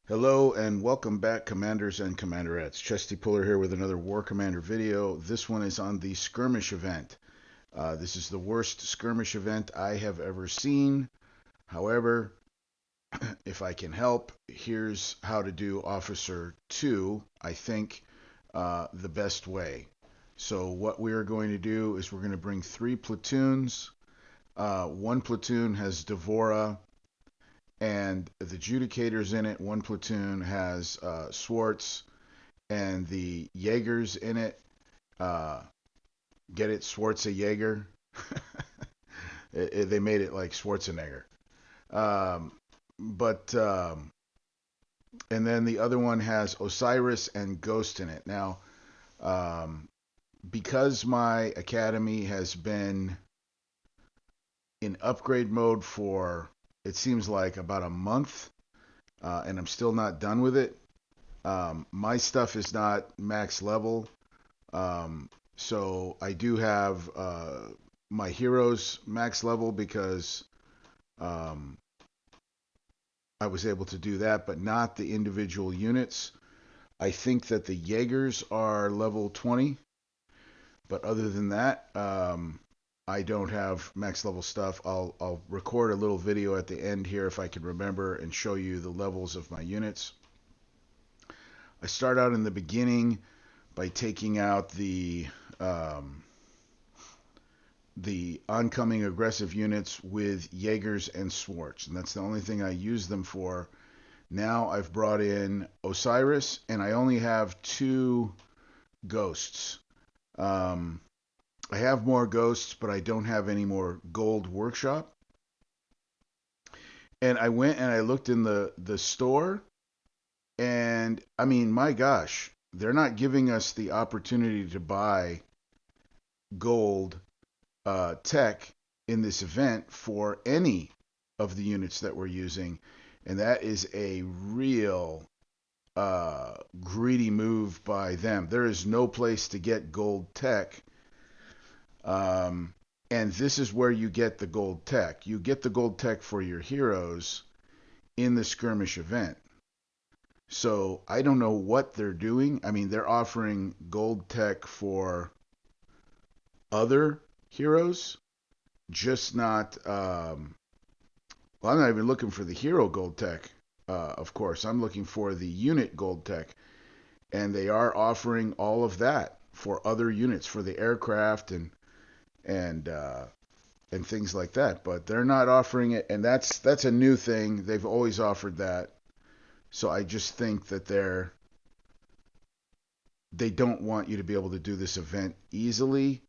Hello and welcome back, Commanders and Commanderettes. Chesty Puller here with another War Commander video. This one is on the Skirmish event. This is the worst Skirmish event I have ever seen. However, if I can help, here's how to do Officer 2, I think, the best way. So what we're going to do is we're going to bring 3 platoons. One platoon has Devora and the Judicators in it. One platoon has Swartz and the Jaegers in it. Uh, get it, Schwarzenegger. They made it like Schwarzenegger. Um, but and then the other one has Osiris and Ghost in it. Now, um, because my academy has been in upgrade mode for it seems like about a month, and I'm still not done with it. My stuff is not max level. So I do have my heroes max level because um, I was able to do that, but not the individual units. I think that the Jaegers are level 20, but other than that, I don't have max level stuff. I'll record a little video at the end here if I can remember and show you the levels of my units. I start out in the beginning by taking out um, the oncoming aggressive units with Jaegers and Swartz, and that's the only thing I use them for. Now I've brought in Osiris, and I only have 2 ghosts. Um, I have more ghosts, but I don't have any more gold workshop. And I went and I looked in the store, and I mean, my gosh, they're not giving us the opportunity to buy gold tech in this event for any of the units that we're using, and that is a real greedy move by them. There is no place to get gold tech, um, and this is where you get the gold tech. You get the gold tech for your heroes in the skirmish event. So I don't know what they're doing. I mean, they're offering gold tech for other heroes, just not well, I'm not even looking for the hero gold tech, of course. I'm looking for the unit gold tech. And they are offering all of that for other units, for the aircraft and and things like that. But they're not offering it, and that's a new thing. They've always offered that. So I just think that they don't want you to be able to do this event easily.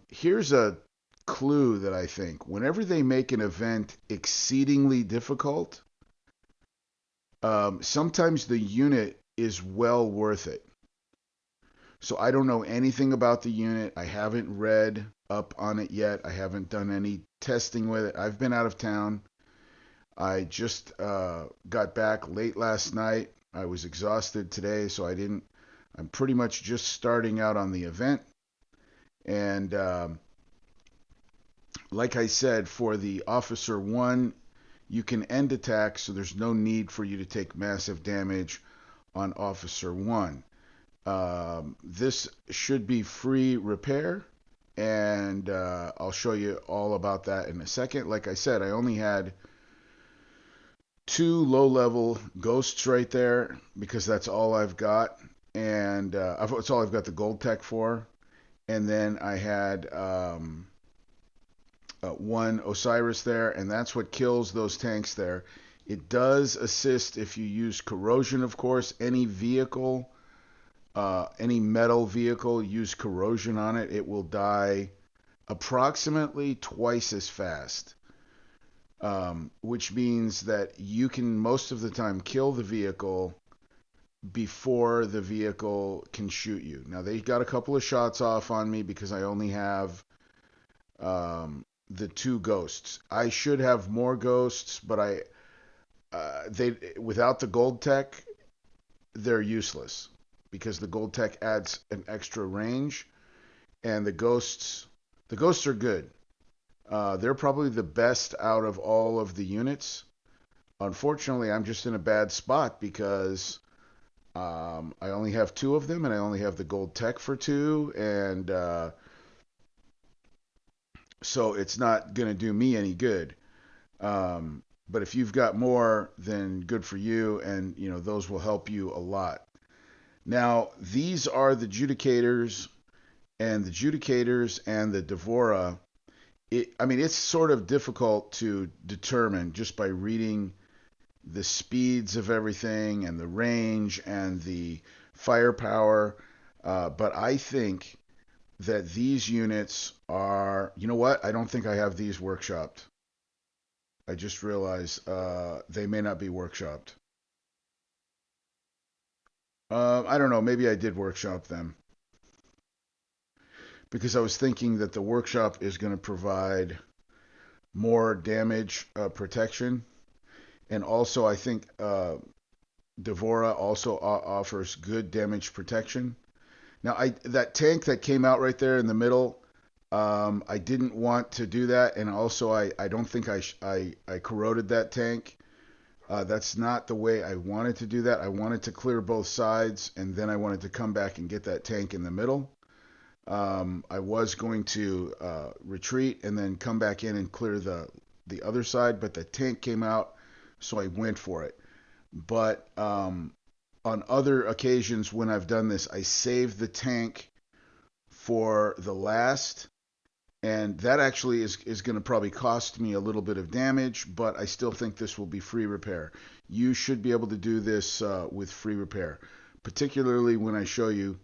Here's a clue that I think whenever they make an event exceedingly difficult, sometimes the unit is well worth it. So I don't know anything about the unit. I haven't read up on it yet. I haven't done any testing with it. I've been out of town. I just got back late last night. I was exhausted today, so I didn't. I'm pretty much just starting out on the event. And like I said, for the Officer 1, you can end attack, so there's no need for you to take massive damage on Officer 1. This should be free repair, and I'll show you all about that in a second. Like I said, I only had 2 low-level ghosts right there because that's all I've got, and that's all I've got the gold tech for. And then I had 1 Osiris there, and that's what kills those tanks there. It does assist if you use corrosion, of course. Any metal vehicle, use corrosion on it, it will die approximately twice as fast. Which means that you can most of the time kill the vehicle before the vehicle can shoot you. Now they got a couple of shots off on me because I only have the 2 ghosts. I should have more ghosts, but they without the gold tech, they're useless because the gold tech adds an extra range, and the ghosts are good. They're probably the best out of all of the units. unfortunately, I'm just in a bad spot because I only have two of them, and I only have the gold tech for two, and so it's not going to do me any good. But if you've got more, then good for you, and those will help you a lot. Now, these are the judicators and the Devora. I mean, it's sort of difficult to determine just by reading the speeds of everything and the range and the firepower. But I think that these units are, you know what? I don't think I have these workshopped. I just realized they may not be workshopped. I don't know. Maybe I did workshop them because I was thinking that the workshop is going to provide more damage protection, and also I think Devora also offers good damage protection. Now, that tank that came out right there in the middle, I didn't want to do that, and also I don't think I corroded that tank. That's not the way I wanted to do that. I wanted to clear both sides, and then I wanted to come back and get that tank in the middle. I was going to retreat and then come back in and clear the other side, but the tank came out, so I went for it. But on other occasions when I've done this, I saved the tank for the last, and that actually is going to probably cost me a little bit of damage, but I still think this will be free repair. You should be able to do this with free repair, particularly when I show you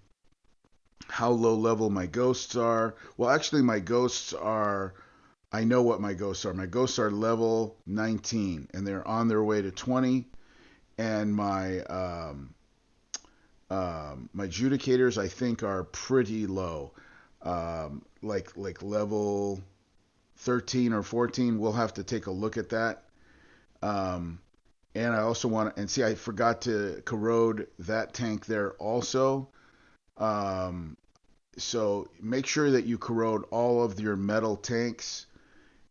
how low level my ghosts are. Well, actually, my ghosts are. I know what my ghosts are. My ghosts are level 19, and they're on their way to 20. And my judicators, I think, are pretty low, like level 13 or 14. We'll have to take a look at that. Um, and I also want to, and see, I forgot to corrode that tank there also. Um, so make sure that you corrode all of your metal tanks.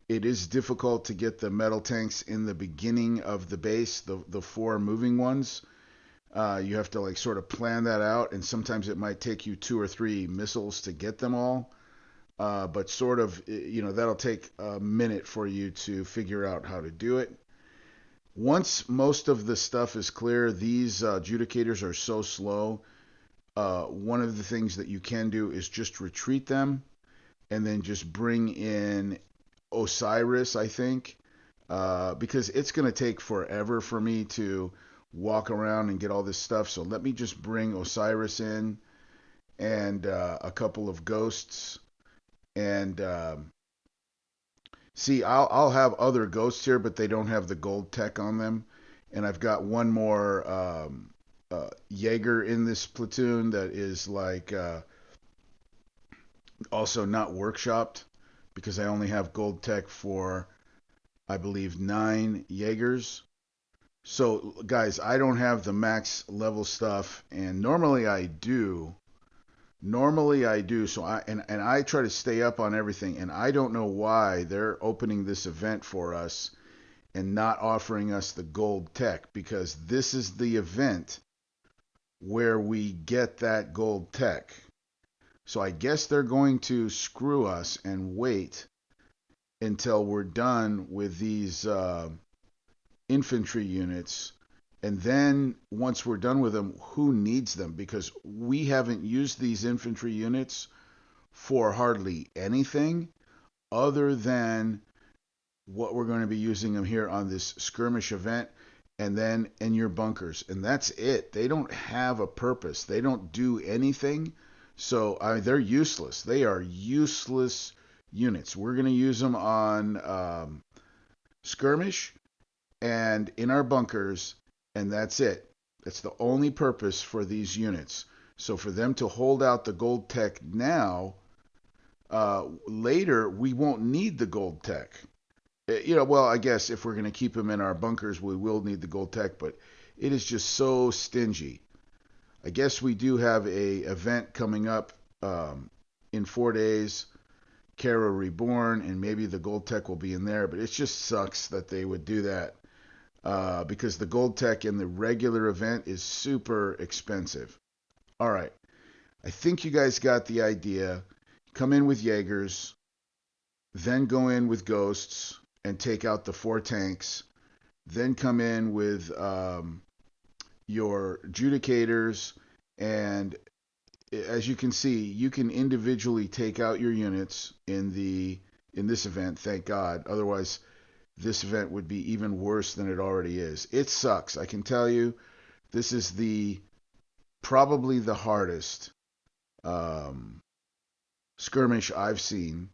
It is difficult to get the metal tanks in the beginning of the base, the four moving ones. You have to like sort of plan that out, and sometimes it might take you two or three missiles to get them all. But sort of, that'll take a minute for you to figure out how to do it. Once most of the stuff is clear, these judicators are so slow. One of the things that you can do is just retreat them and then just bring in Osiris, I think, because it's going to take forever for me to walk around and get all this stuff. So let me just bring Osiris in and a couple of ghosts. And see, I'll have other ghosts here, but they don't have the gold tech on them. And I've got one more Jaeger in this platoon that is like also not workshopped because I only have gold tech for, I believe, 9 Jaegers. So, guys, I don't have the max level stuff, and normally I do. Normally I do. So and I try to stay up on everything, and I don't know why they're opening this event for us and not offering us the gold tech, because this is the event where we get that gold tech. So I guess they're going to screw us and wait until we're done with these infantry units. And then once we're done with them, who needs them? Because we haven't used these infantry units for hardly anything other than what we're going to be using them here on this skirmish event and then in your bunkers. And that's it. They don't have a purpose. They don't do anything. So they're useless. They are useless units. We're going to use them on skirmish and in our bunkers, and that's it. That's the only purpose for these units. So for them to hold out the gold tech now, later we won't need the gold tech. Well, I guess if we're going to keep them in our bunkers, we will need the gold tech, but it is just so stingy. I guess we do have a event coming up in 4 days, Kara Reborn, and maybe the gold tech will be in there, but it just sucks that they would do that. because the gold tech in the regular event is super expensive. All right. I think you guys got the idea. Come in with Jaegers, then go in with Ghosts and take out the 4 tanks. Then come in with your Judicators, and as you can see, you can individually take out your units in this event. Thank God. Otherwise, this event would be even worse than it already is. It sucks. I can tell you, this is the probably the hardest um, skirmish I've seen.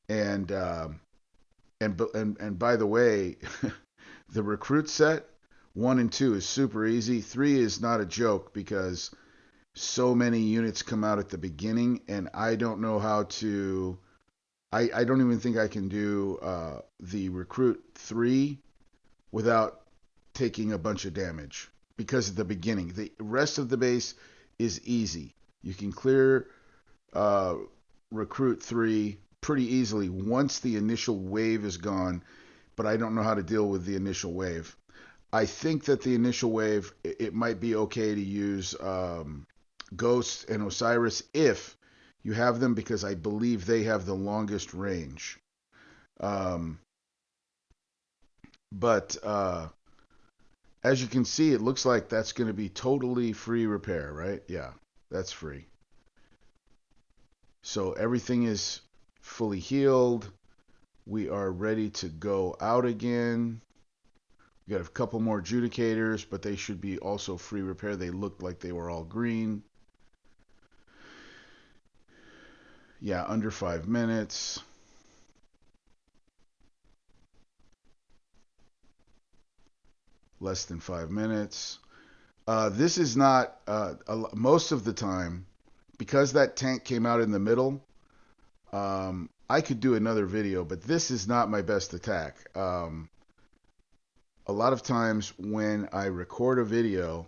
And and by the way, the recruit set 1 and 2 is super easy. 3 is not a joke because so many units come out at the beginning, and I don't know how to. I don't even think I can do the recruit 3 without taking a bunch of damage because of the beginning. The rest of the base is easy. You can clear uh, recruit 3 pretty easily once the initial wave is gone, but I don't know how to deal with the initial wave. I think that the initial wave, it might be okay to use Ghost and Osiris if you have them, because I believe they have the longest range. Um, but as you can see, it looks like that's going to be totally free repair, right? Yeah, that's free. So everything is fully healed. We are ready to go out again. We got a couple more Judicators, but they should be also free repair. They looked like they were all green. Yeah, under 5 minutes. Less than 5 minutes. This is not, most of the time, because that tank came out in the middle, I could do another video, but this is not my best attack. A lot of times when I record a video,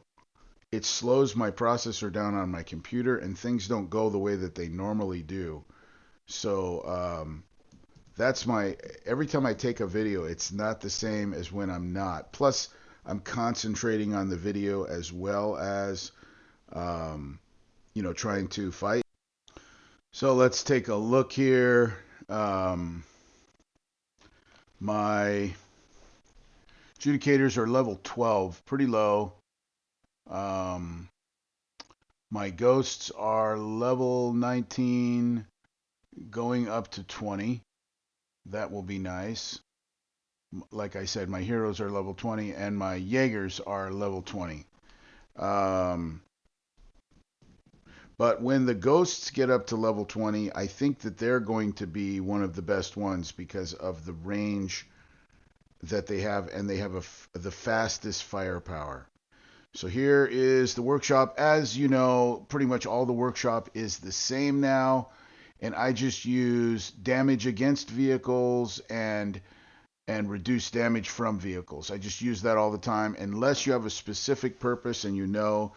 it slows my processor down on my computer and things don't go the way that they normally do. So that's my, every time I take a video, it's not the same as when I'm not. Plus, I'm concentrating on the video as well as, um, trying to fight. So let's take a look here. My adjudicators are level 12, pretty low. Um, my ghosts are level 19, going up to 20. That will be nice. Like I said, my heroes are level 20, and my Jaegers are level 20. Um, but when the ghosts get up to level 20, I think that they're going to be one of the best ones because of the range that they have, and they have the fastest firepower. So here is the workshop. As you know, pretty much all the workshop is the same now, and I just use damage against vehicles and reduce damage from vehicles. I just use that all the time, unless you have a specific purpose and you know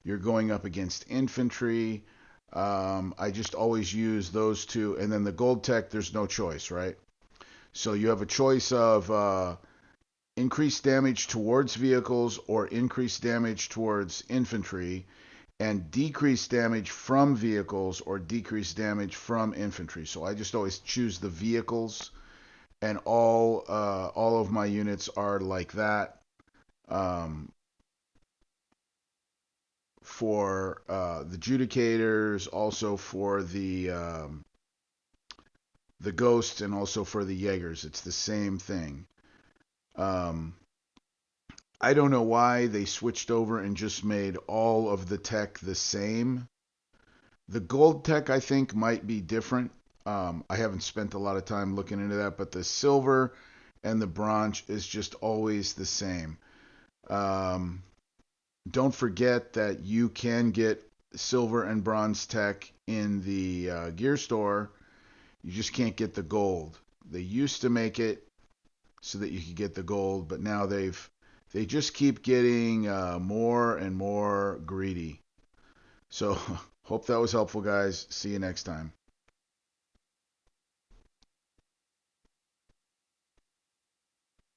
you're going up against infantry. I just always use those two, and then the gold tech, there's no choice, right? So you have a choice of increased damage towards vehicles or increased damage towards infantry, and decreased damage from vehicles or decreased damage from infantry. So I just always choose the vehicles, and all of my units are like that. Um, for the Judicators, also for the Ghosts, and also for the Jaegers, it's the same thing. Um, I don't know why they switched over and just made all of the tech the same. The gold tech, I think, might be different. I haven't spent a lot of time looking into that, but the silver and the bronze is just always the same. Um, don't forget that you can get silver and bronze tech in the gear store. You just can't get the gold. They used to make it so that you could get the gold, but now they just keep getting more and more greedy. So hope that was helpful, guys. See you next time.